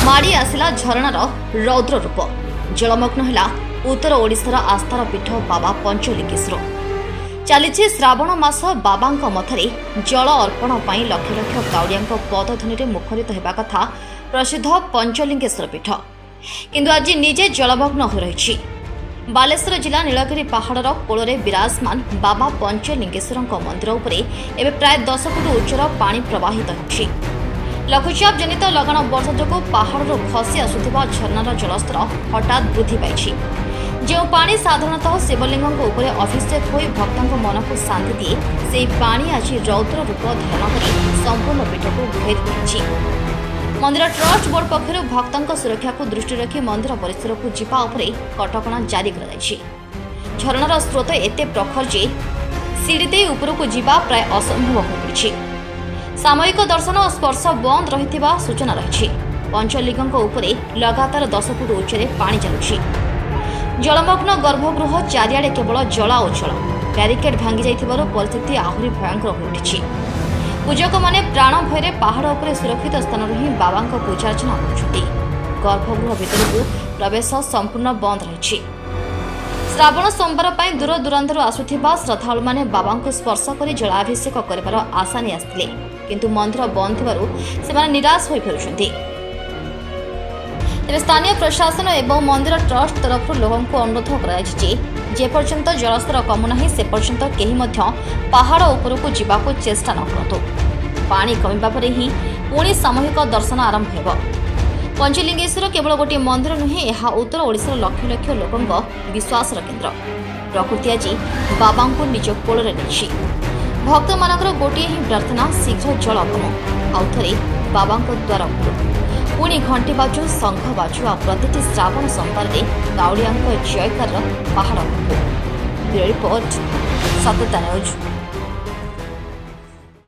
माड़ी आसिला झरणार रौद्र रूप जलमग्न है उत्तर ओडिशार आस्थार पीठ बाबा पंचलिंगेश्वर। चली श्रावण मास बाबा मथरे जल अर्पण लक्ष लक्ष काउड़िया पदध्वनि में मुखरित होगा कथा प्रसिद्ध पंचलिंगेश्वर पीठ किंतु आज निजे जलमग्न हो रही। बालेश्वर जिला नीलगिरी पहाड़र कोଳରେ विराजमान बाबा पंचलिंगेश्वर मंदिर उपरे एवं प्राय 10 फुट उच्चर पानी प्रवाहित होछि। लघुचाप जनित लगाण वर्षा जो पहाड़ू खसी आसुथिबा झरनार जलस्तर हठात वृद्धि पाइछि। जो पानी साधारणतः शिवलिंग उपरे अभिषेक होई भक्तों मन को शांति दिए से पानी आज रौद्र रूप धारण कर संपूर्ण पीठ को घेरी रही। मंदिर ट्रस्ट बोर्ड पक्षर भक्तों सुरक्षा को दृष्टि रखी मंदिर परिसर को जीवा उपरे कटकणा जारी कर झरनार स्रोत एते प्रखर जे सीढ़ी दे उपरकू जीवा प्राय असंभव हो पड़ी। सामयिक दर्शन और स्पर्श बंद रही सूचना रही। पंचलिंग उपरे लगातार 10 फुट उच्चरे पानी चलुछि। जलमग्न गर्भगृह चारिआडे केवल जला उछल ब्यारिकेड भांगी जाइथिबारु परिस्थिति आहुरी भयंकर हो उठिछि। पूजक माने प्राण भୟରେ पहाड़ उपरे सुरक्षित स्थान ही बाबा पूजा अर्चना करुछन्ति। गर्भगृह भितरकू प्रवेश संपूर्ण बंद रही। श्रावण सोमवार पर दूर दूरांतर आसुथिबा श्रद्धालु माने बाबा को स्पर्श कर जलाभिषेक कर आशा नहीं आसथिले किंतु मंदिर बंद थिबारु सेमाने निराश होई फेरुछन्ति। तेरे स्थानीय प्रशासन एवं मंदिर ट्रस्ट तरफ लोगों को अनुरोध करपर्यंत जलस्तर कमुना से पर्यंत कहीं पहाड़ उपरकू जावाक चेष्टा न करूँ। पानी कमिबा परे ही पुणी सामूहिक दर्शन आरंभ हो। पंचलिंगेश्वर केवल गोटे मंदिर नुहे, यह उत्तर ओडिशार लक्ष लक्ष लोकों विश्वासर केन्द्र। प्रकृति आज बाबा को निज कोଳରେ ନେଇଛି। भक्त मानकर गोटे ही प्रार्थना शीघ्र जल कमु आउ थे बाबा द्वार पुणी घंटी बाजू शंख बाजू आ प्रति श्रावण सोमवार काउड़िया जयकार पहाड़ रिपोर्ट सत्यता न्यूज।